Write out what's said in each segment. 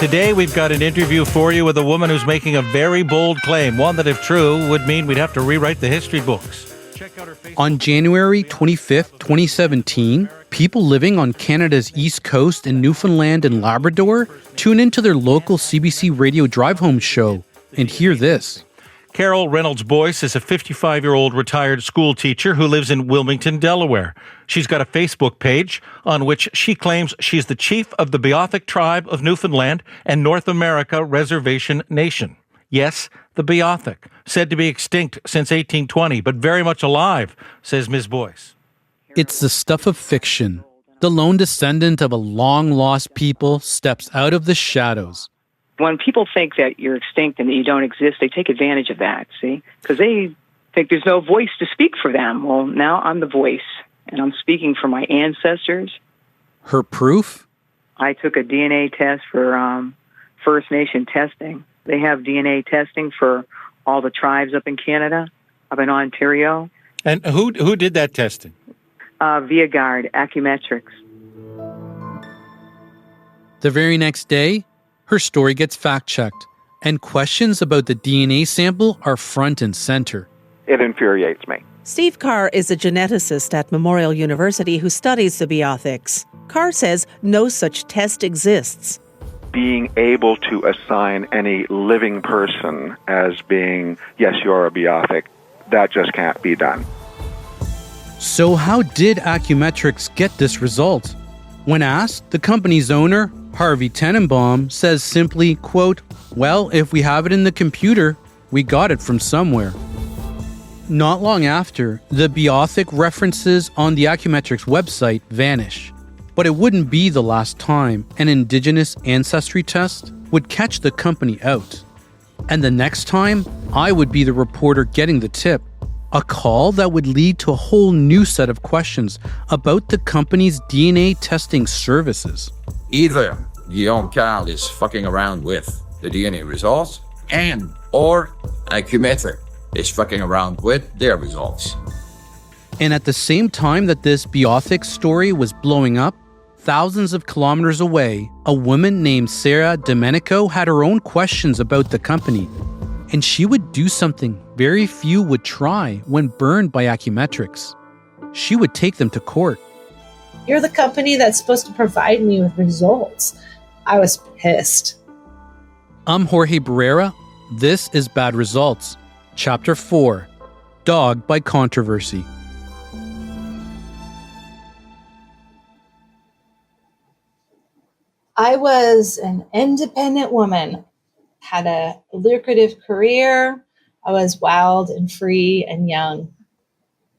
Today, we've got an interview for you with a woman who's making a very bold claim, one that, if true, would mean we'd have to rewrite the history books. Check out her Facebook. On January 25th, 2017, people living on Canada's East Coast in Newfoundland and Labrador tune into their local CBC radio drive-home show and hear this. Carol Reynolds-Boyce is a 55-year-old retired school teacher who lives in Wilmington, Delaware. She's got a Facebook page on which she claims she's the chief of the Beothuk tribe of Newfoundland and North America Reservation Nation. Yes, the Beothuk, said to be extinct since 1820, but very much alive, says Ms. Boyce. It's the stuff of fiction. The lone descendant of a long-lost people steps out of the shadows. When people think that you're extinct and that you don't exist, they take advantage of that, see? Because they think there's no voice to speak for them. Well, now I'm the voice, and I'm speaking for my ancestors. Her proof? I took a DNA test for First Nation testing. They have DNA testing for all the tribes up in Canada, up in Ontario. And who did that testing? Viaguard Accu-Metrics. The very next day, her story gets fact-checked, and questions about the DNA sample are front and center. It infuriates me. Steve Carr is a geneticist at Memorial University who studies the Beothuks. Carr says no such test exists. Being able to assign any living person as being, yes, you're a Beothuk, that just can't be done. So how did Accu-Metrics get this result? When asked, the company's owner, Harvey Tenenbaum, says simply, quote, "Well, if we have it in the computer, we got it from somewhere." Not long after, the Beothuk references on the Accu-Metrics website vanish. But it wouldn't be the last time an Indigenous ancestry test would catch the company out. And the next time, I would be the reporter getting the tip. A call that would lead to a whole new set of questions about the company's DNA testing services. Either Guillaume Carl is fucking around with the DNA results or Accu-Metrics is fucking around with their results. And at the same time that this Beothuk story was blowing up, thousands of kilometers away, a woman named Sarah Domenico had her own questions about the company. And she would do something very few would try when burned by Accu-Metrics. She would take them to court. You're the company that's supposed to provide me with results. I was pissed. I'm Jorge Barrera. This is Bad Results. Chapter 4, Dogged by Controversy. I was an independent woman, had a lucrative career. I was wild and free and young.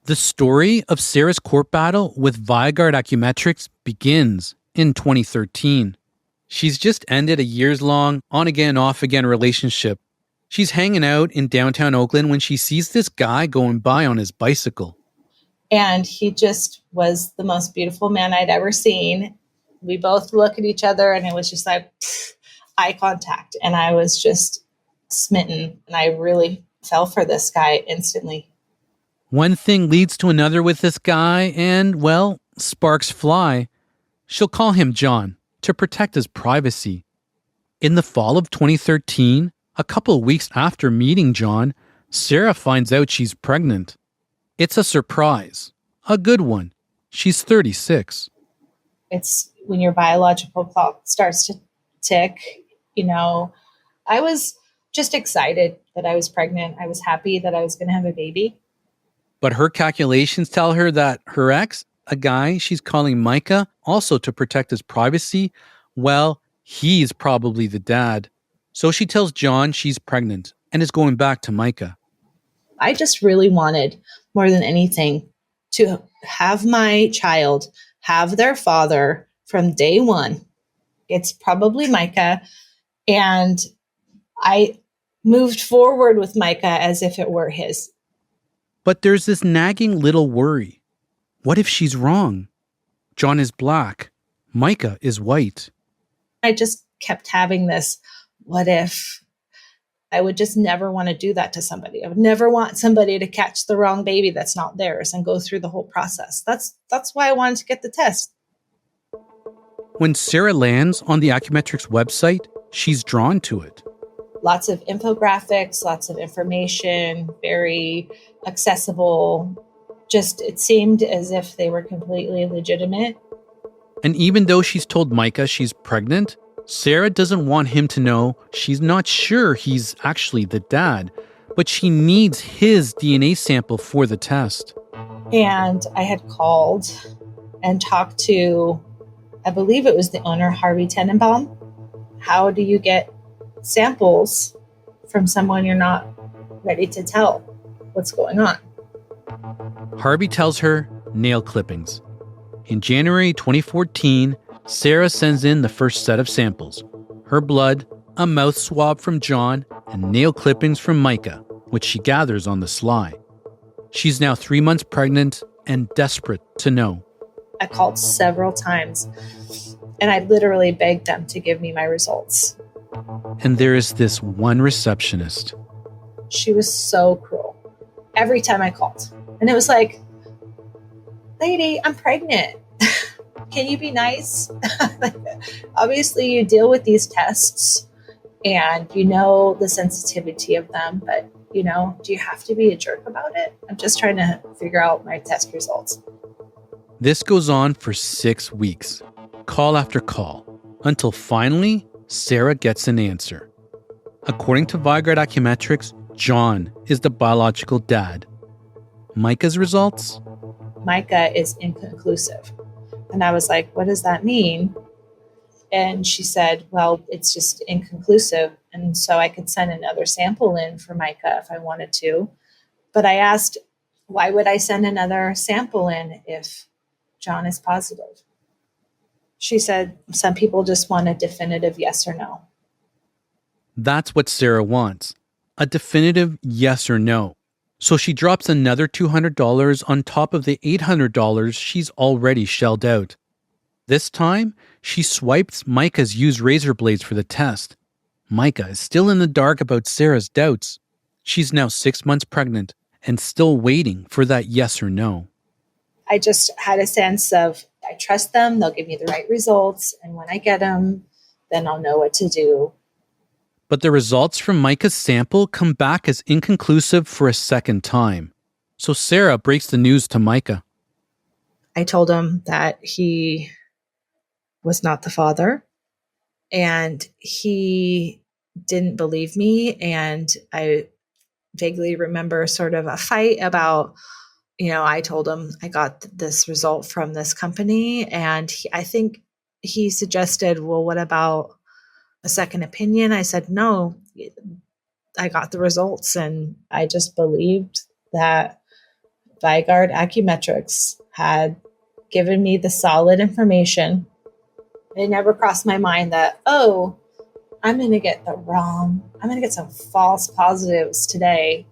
The story of Sarah's court battle with Viaguard Accu-Metrics begins in 2013. She's just ended a years-long, on-again, off-again relationship. She's hanging out in downtown Oakland when she sees this guy going by on his bicycle. And he just was the most beautiful man I'd ever seen. We both look at each other and it was just like eye contact. And I was just smitten. And I really fell for this guy instantly. One thing leads to another with this guy and, well, sparks fly. She'll call him John to protect his privacy. In the fall of 2013, a couple of weeks after meeting John, Sarah finds out she's pregnant. It's a surprise. A good one. She's 36. It's when your biological clock starts to tick, I was just excited that I was pregnant. I was happy that I was going to have a baby. But her calculations tell her that her ex, a guy she's calling Micah, also to protect his privacy, well, he's probably the dad. So she tells John she's pregnant and is going back to Micah. I just really wanted, more than anything, to have my child have their father from day one. It's probably Micah. And I moved forward with Micah as if it were his. But there's this nagging little worry. What if she's wrong? John is black. Micah is white. I just kept having this, what if? I would just never want to do that to somebody. I would never want somebody to catch the wrong baby that's not theirs and go through the whole process. That's why I wanted to get the test. When Sarah lands on the Accu-Metrics website, she's drawn to it. Lots of infographics, lots of information, very accessible. Just, it seemed as if they were completely legitimate. And even though she's told Micah she's pregnant, Sarah doesn't want him to know she's not sure he's actually the dad, but she needs his DNA sample for the test. And I had called and talked to, I believe it was the owner, Harvey Tenenbaum. How do you get samples from someone you're not ready to tell what's going on? Harvey tells her nail clippings. In January 2014, Sarah sends in the first set of samples. Her blood, a mouth swab from John, and nail clippings from Micah, which she gathers on the sly. She's now 3 months pregnant and desperate to know. I called several times and I literally begged them to give me my results. And there is this one receptionist. She was so cruel every time I called. And it was like, lady, I'm pregnant. Can you be nice? Obviously, you deal with these tests and you know the sensitivity of them, but do you have to be a jerk about it? I'm just trying to figure out my test results. This goes on for 6 weeks, call after call, until finally Sarah gets an answer. According to Viaguard Accu-Metrics, John is the biological dad. Micah's results? Micah is inconclusive. And I was like, what does that mean? And she said, well, it's just inconclusive. And so I could send another sample in for Micah if I wanted to. But I asked, why would I send another sample in if John is positive? She said, some people just want a definitive yes or no. That's what Sarah wants, a definitive yes or no. So she drops another $200 on top of the $800 she's already shelled out. This time, she swipes Micah's used razor blades for the test. Micah is still in the dark about Sarah's doubts. She's now 6 months pregnant and still waiting for that yes or no. I just had a sense of, I trust them, they'll give me the right results, and when I get them, then I'll know what to do. But the results from Micah's sample come back as inconclusive for a second time. So Sarah breaks the news to Micah. I told him that he was not the father, and he didn't believe me. And I vaguely remember sort of a fight about, I told him I got this result from this company. And I think he suggested, well, what about a second opinion? I said, no, I got the results. And I just believed that Viaguard Accu-Metrics had given me the solid information. It never crossed my mind that, I'm going to get some false positives today.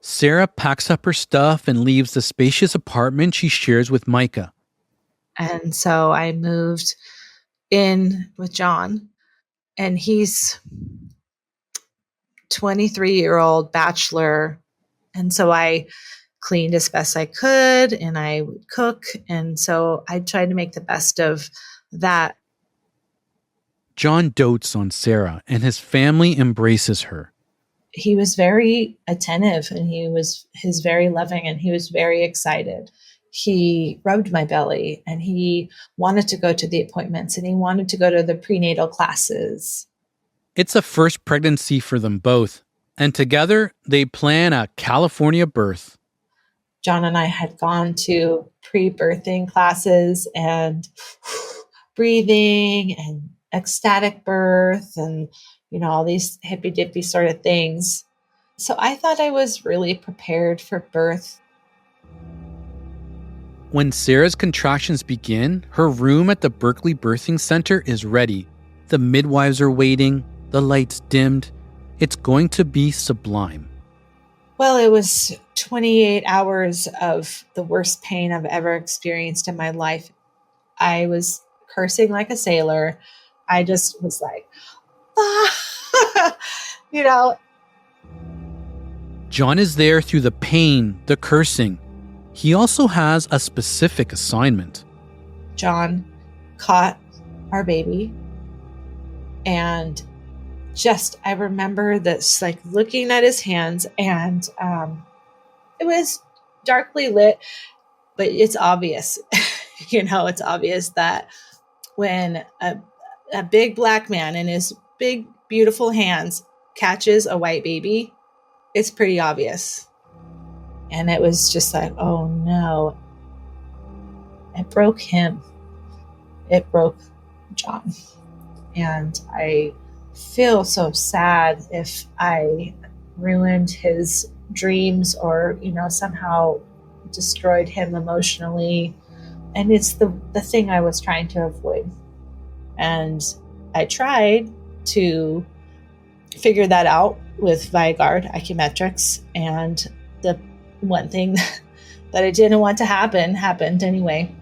Sarah packs up her stuff and leaves the spacious apartment she shares with Micah. And so I moved in with John, and he's 23-year-old bachelor. And so I cleaned as best I could, and I would cook. And so I tried to make the best of that. John dotes on Sarah, and his family embraces her. He was very attentive, and he's very loving, and he was very excited. He rubbed my belly, and he wanted to go to the appointments, and he wanted to go to the prenatal classes. It's a first pregnancy for them both, and together they plan a California birth. John and I had gone to pre-birthing classes and breathing and ecstatic birth and, all these hippy-dippy sort of things. So I thought I was really prepared for birth. When Sarah's contractions begin, her room at the Berkeley Birthing Center is ready. The midwives are waiting, the lights dimmed. It's going to be sublime. Well, it was 28 hours of the worst pain I've ever experienced in my life. I was cursing like a sailor. I just was like, John is there through the pain, the cursing. He also has a specific assignment. John caught our baby And just, I remember this, like looking at his hands, and it was darkly lit, but it's obvious, it's obvious that when a big black man in his big, beautiful hands catches a white baby, it's pretty obvious. And it was just like, oh no, it broke him. It broke John. And I feel so sad if I ruined his dreams or, somehow destroyed him emotionally. And it's the thing I was trying to avoid. And I tried to figure that out with Viaguard Accu-Metrics. And the one thing that I didn't want to happen happened anyway.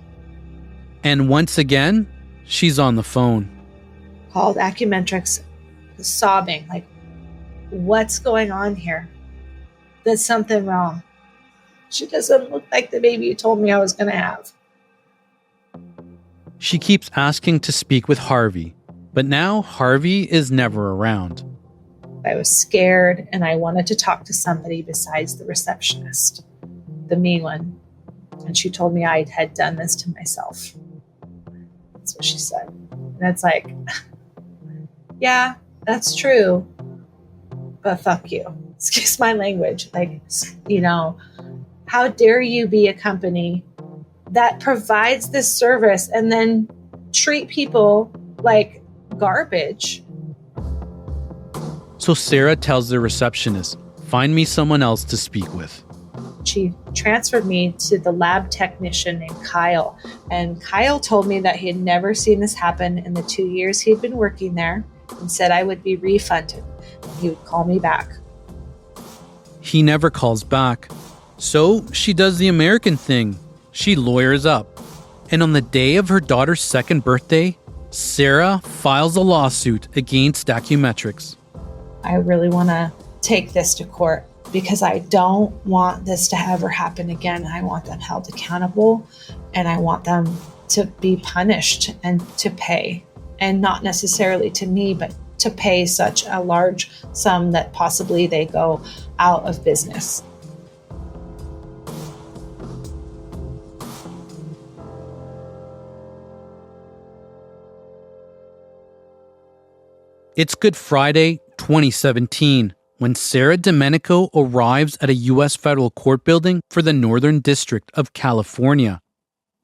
And once again, she's on the phone. Called Accu-Metrics, sobbing, like, what's going on here? There's something wrong. She doesn't look like the baby you told me I was going to have. She keeps asking to speak with Harvey, but now Harvey is never around. I was scared and I wanted to talk to somebody besides the receptionist, the mean one. And she told me I had done this to myself. That's what she said. And it's like, yeah, that's true. But fuck you. Excuse my language. Like, how dare you be a company that provides this service and then treat people like garbage? So Sarah tells the receptionist, find me someone else to speak with. She transferred me to the lab technician named Kyle. And Kyle told me that he had never seen this happen in the 2 years he'd been working there, and said I would be refunded. He would call me back. He never calls back. So she does the American thing. She lawyers up. And on the day of her daughter's second birthday, Sarah files a lawsuit against Accu-Metrics. I really want to take this to court because I don't want this to ever happen again. I want them held accountable, and I want them to be punished and to pay. And not necessarily to me, but to pay such a large sum that possibly they go out of business. It's Good Friday, 2017, when Sarah Domenico arrives at a U.S. federal court building for the Northern District of California.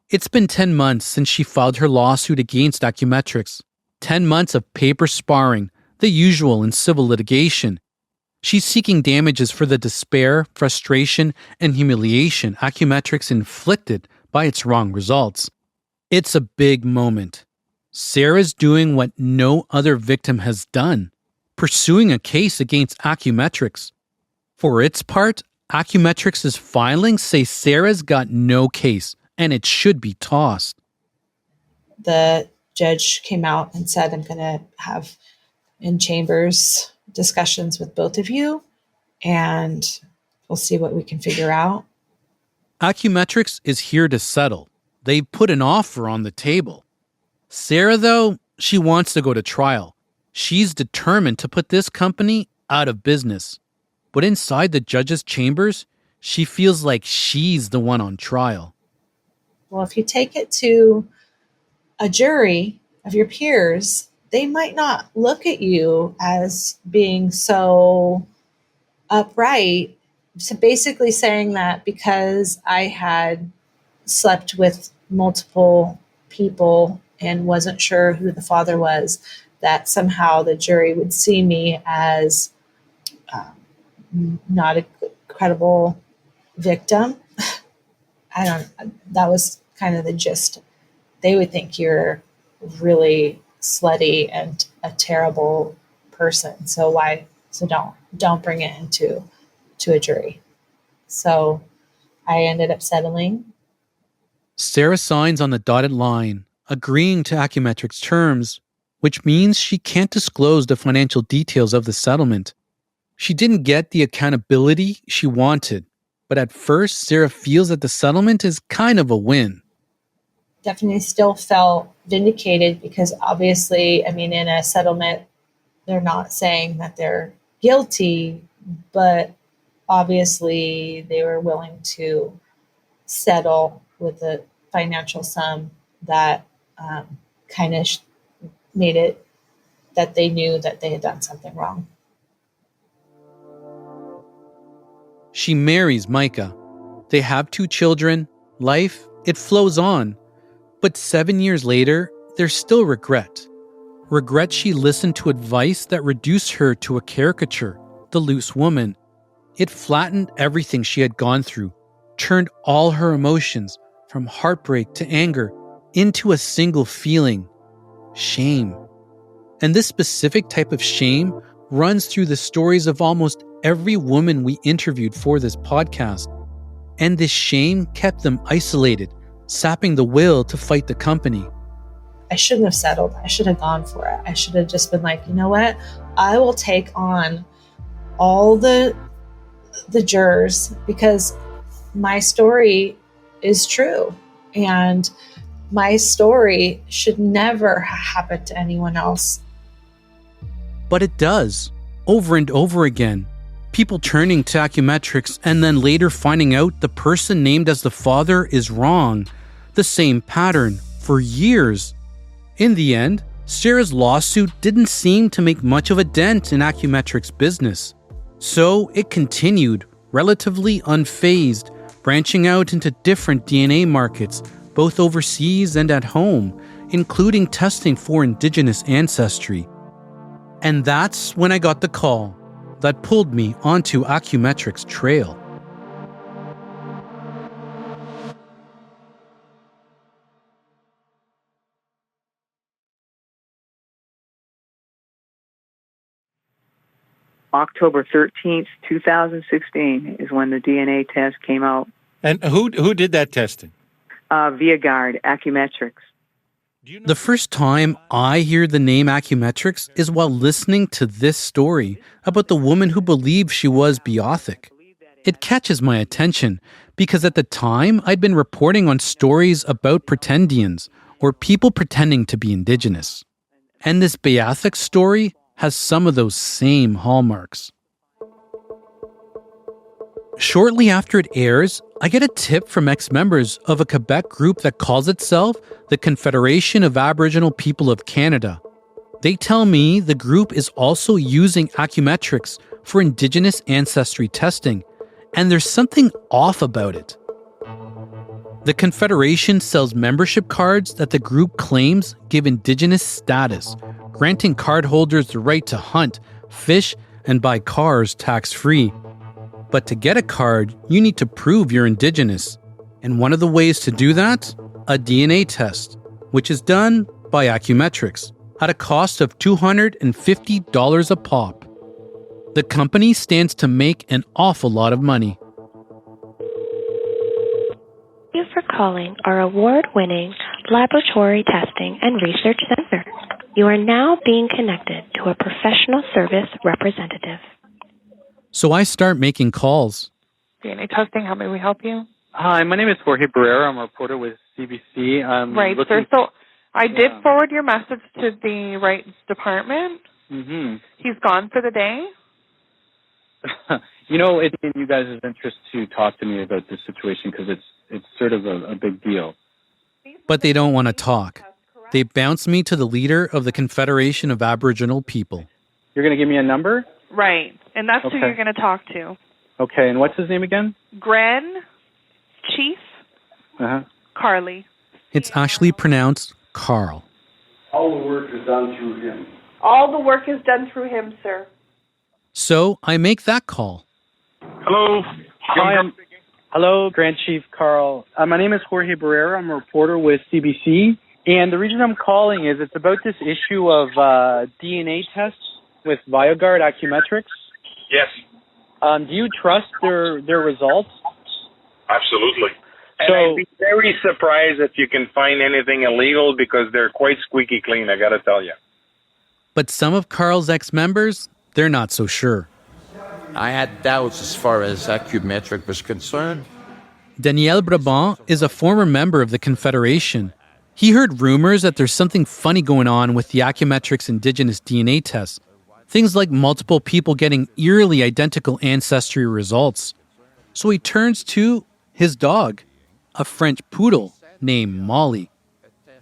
It's been 10 months since she filed her lawsuit against Accu-Metrics. 10 months of paper sparring, the usual in civil litigation. She's seeking damages for the despair, frustration, and humiliation Accu-Metrics inflicted by its wrong results. It's a big moment. Sarah's doing what no other victim has done, pursuing a case against Accu-Metrics. For its part, Accu-Metrics' filings say Sarah's got no case, and it should be tossed. The judge came out and said, I'm going to have in chambers discussions with both of you, and we'll see what we can figure out. Accu-Metrics is here to settle. They've put an offer on the table. Sarah, though, she wants to go to trial. She's determined to put this company out of business. But inside the judge's chambers, she feels like she's the one on trial. Well, if you take it to a jury of your peers, they might not look at you as being so upright. So basically saying that because I had slept with multiple people and wasn't sure who the father was, that somehow the jury would see me as not a credible victim. That was kind of the gist. They would think you're really slutty and a terrible person. So don't bring it into a jury. So I ended up settling. Sarah signs on the dotted line, agreeing to Accu-Metrics' terms, which means she can't disclose the financial details of the settlement. She didn't get the accountability she wanted, but at first, Sarah feels that the settlement is kind of a win. definitely still felt vindicated because obviously, I mean, in a settlement, they're not saying that they're guilty, but obviously they were willing to settle with a financial sum that kind of made it that they knew that they had done something wrong. She marries Micah. They have 2 children. Life, it flows on. But 7 years later, there's still regret. Regret she listened to advice that reduced her to a caricature, the loose woman. It flattened everything she had gone through, turned all her emotions, from heartbreak to anger, into a single feeling: shame. And this specific type of shame runs through the stories of almost every woman we interviewed for this podcast. And this shame kept them isolated, sapping the will to fight the company. I shouldn't have settled. I should have gone for it. I should have just been like, you know what? I will take on all the jurors because my story is true. And my story should never happen to anyone else. But it does, over and over again. People turning to Accu-Metrics and then later finding out the person named as the father is wrong. The same pattern for years. In the end, Sarah's lawsuit didn't seem to make much of a dent in Accu-Metrics' business. So it continued, relatively unfazed, branching out into different DNA markets, both overseas and at home, including testing for indigenous ancestry. And that's when I got the call that pulled me onto Accu-Metrics' trail. October 13th, 2016 is when the DNA test came out. And who did that testing? Viaguard Accu-Metrics. The first time I hear the name Accu-Metrics is while listening to this story about the woman who believed she was Beothic. It catches my attention because at the time I'd been reporting on stories about pretendians, or people pretending to be indigenous. And this Beothic story has some of those same hallmarks. Shortly after it airs, I get a tip from ex-members of a Quebec group that calls itself the Confederation of Aboriginal People of Canada. They tell me the group is also using Accu-Metrics for Indigenous ancestry testing, and there's something off about it. The Confederation sells membership cards that the group claims give Indigenous status, granting cardholders the right to hunt, fish, and buy cars tax-free. But to get a card, you need to prove you're Indigenous. And one of the ways to do that? A DNA test, which is done by Accu-Metrics at a cost of $250 a pop. The company stands to make an awful lot of money. Thank you for calling our award-winning laboratory testing and research center. You are now being connected to a professional service representative. So I start making calls. DNA testing, how may we help you? Hi, my name is Jorge Barrera. I'm a reporter with CBC. Right, sir. So I did forward your message to the right department. Mm-hmm. He's gone for the day. It's in you guys' interest to talk to me about this situation because it's sort of a big deal. But they don't want to talk. They bounce me to the leader of the Confederation of Aboriginal People. You're going to give me a number? Right, and that's who you're going to talk to. Okay, and what's his name again? Gren, Chief, Carly. It's actually pronounced Carl. All the work is done through him. All the work is done through him, sir. So I make that call. Hello. Hello, Grand Chief Carl. My name is Jorge Barrera. I'm a reporter with CBC. And the reason I'm calling is it's about this issue of DNA tests with Viaguard Accu-Metrics. Yes. Do you trust their results? Absolutely. And I'd be very surprised if you can find anything illegal because they're quite squeaky clean, I got to tell you. But some of Carl's ex-members, they're not so sure. I had doubts as far as Accu-Metrics was concerned. Danielle Brabant is a former member of the Confederation. He heard rumors that there's something funny going on with the Accu-Metrics indigenous DNA tests. Things like multiple people getting eerily identical ancestry results. So he turns to his dog, a French poodle named Molly.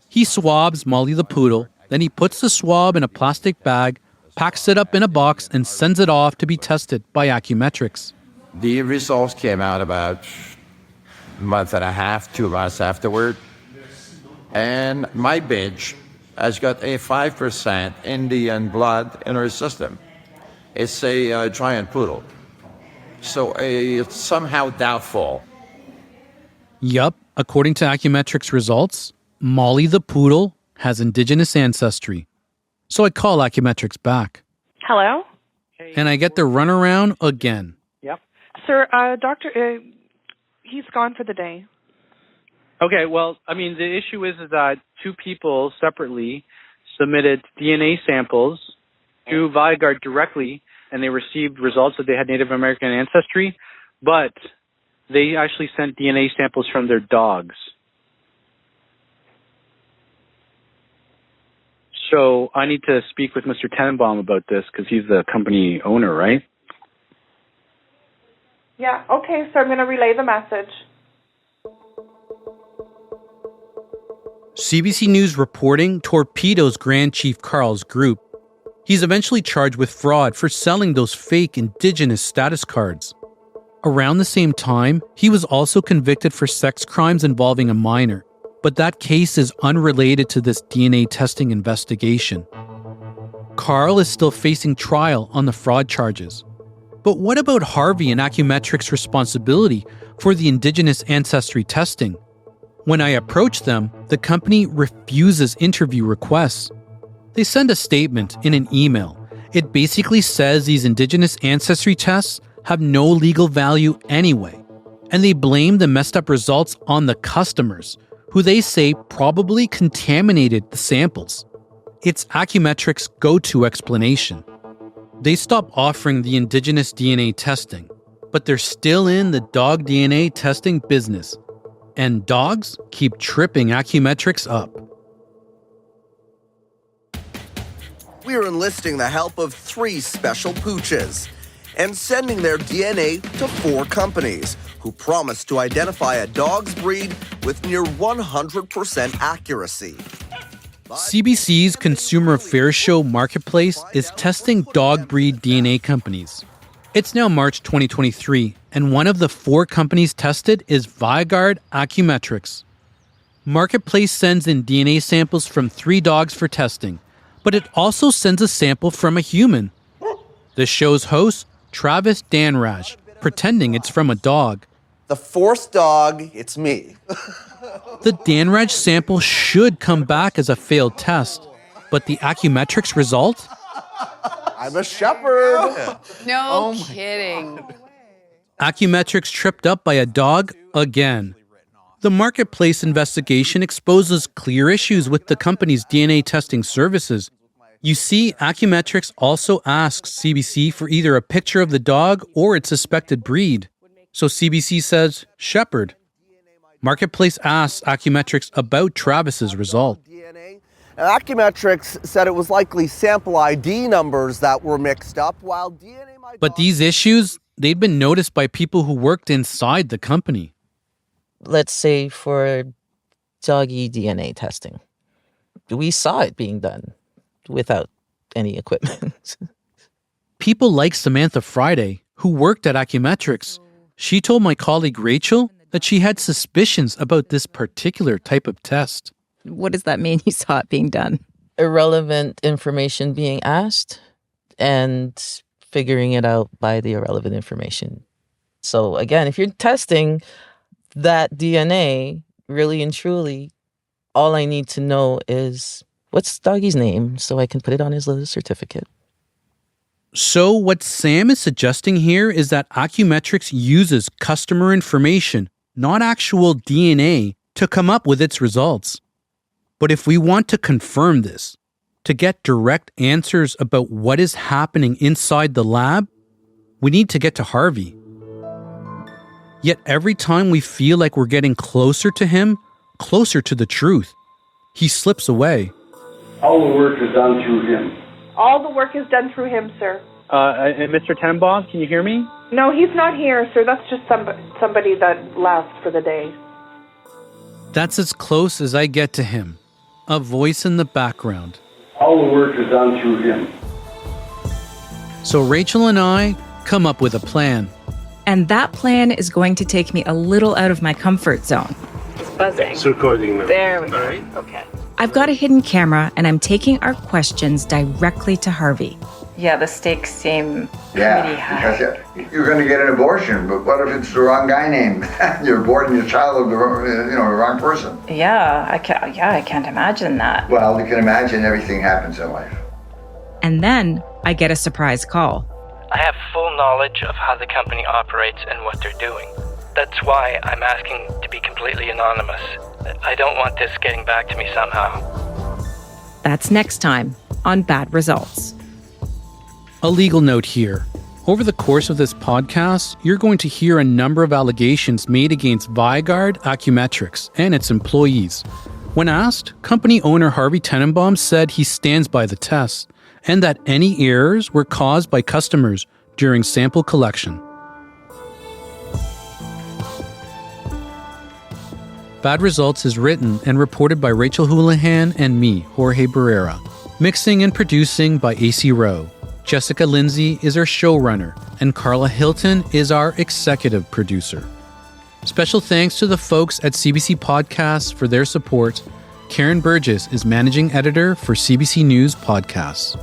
He swabs Molly the poodle, then he puts the swab in a plastic bag, packs it up in a box, and sends it off to be tested by Accu-Metrics. The results came out about a month and a half, 2 months afterward. And my bitch has got a 5% Indian blood in her system. It's a giant poodle. So it's somehow doubtful. Yup, according to Accu-Metrics results, Molly the poodle has indigenous ancestry. So I call Accu-Metrics back. Hello? And I get the runaround again. Yep. Sir, doctor, he's gone for the day. Okay, well, I mean, the issue is that 2 people separately submitted DNA samples to Viaguard directly, and they received results that they had Native American ancestry, but they actually sent DNA samples from their dogs. So I need to speak with Mr. Tenenbaum about this because he's the company owner, right? Yeah, okay, so I'm going to relay the message. CBC News reporting torpedoes Grand Chief Carl's group. He's eventually charged with fraud for selling those fake indigenous status cards. Around the same time, he was also convicted for sex crimes involving a minor, but that case is unrelated to this DNA testing investigation. Carl is still facing trial on the fraud charges. But what about Harvey and Accu-Metrics' responsibility for the indigenous ancestry testing? When I approach them, the company refuses interview requests. They send a statement in an email. It basically says these indigenous ancestry tests have no legal value anyway, and they blame the messed up results on the customers, who they say probably contaminated the samples. It's Accu-Metrics' go-to explanation. They stop offering the indigenous DNA testing, but they're still in the dog DNA testing business. And dogs keep tripping Accu-Metrics up. We are enlisting the help of 3 special pooches and sending their DNA to 4 companies who promise to identify a dog's breed with near 100% accuracy. CBC's Consumer Affairs show Marketplace is testing dog breed DNA companies. It's now March 2023, and one of the 4 companies tested is Viaguard Accu-Metrics. Marketplace sends in DNA samples from 3 dogs for testing, but it also sends a sample from a human. The show's host, Travis Danraj, pretending it's from a dog. The 4th dog, it's me. The Danraj sample should come back as a failed test, but the Accu-Metrics result? I'm a shepherd. No kidding. Accu-Metrics tripped up by a dog again. The Marketplace investigation exposes clear issues with the company's DNA testing services. You see, Accu-Metrics also asks CBC for either a picture of the dog or its suspected breed. So CBC says, shepherd. Marketplace asks Accu-Metrics about Travis's result. Accu-Metrics said it was likely sample ID numbers that were mixed up, while DNA... But these issues, they'd been noticed by people who worked inside the company. Let's say for doggy DNA testing, we saw it being done without any equipment. People like Samantha Friday, who worked at Accu-Metrics, she told my colleague Rachel that she had suspicions about this particular type of test. What does that mean, you saw it being done? Irrelevant information being asked and figuring it out by the irrelevant information. So again, if you're testing that DNA, really and truly, all I need to know is what's doggy's name so I can put it on his little certificate. So what Sam is suggesting here is that Accu-Metrics uses customer information, not actual DNA, to come up with its results. But if we want to confirm this, to get direct answers about what is happening inside the lab, we need to get to Harvey. Yet every time we feel like we're getting closer to him, closer to the truth, he slips away. All the work is done through him. All the work is done through him, sir. And Mr. Tenenbaum, can you hear me? No, he's not here, sir. That's just somebody that left for the day. That's as close as I get to him. A voice in the background. All the work is done through him. So Rachel and I come up with a plan. And that plan is going to take me a little out of my comfort zone. It's buzzing. It's recording now. There we go. All right. Okay. I've got a hidden camera and I'm taking our questions directly to Harvey. Yeah, the stakes seem pretty high. Because you're going to get an abortion, but what if it's the wrong guy name? You're aborting your child of the wrong person. Yeah, I can't imagine that. Well, you can imagine everything happens in life. And then I get a surprise call. I have full knowledge of how the company operates and what they're doing. That's why I'm asking to be completely anonymous. I don't want this getting back to me somehow. That's next time on Bad Results. A legal note here. Over the course of this podcast, you're going to hear a number of allegations made against Viaguard Accu-Metrics and its employees. When asked, company owner Harvey Tenenbaum said he stands by the test and that any errors were caused by customers during sample collection. Bad Results is written and reported by Rachel Houlihan and me, Jorge Barrera. Mixing and producing by AC Rowe. Jessica Lindsay is our showrunner, and Carla Hilton is our executive producer. Special thanks to the folks at CBC Podcasts for their support. Karen Burgess is managing editor for CBC News Podcasts.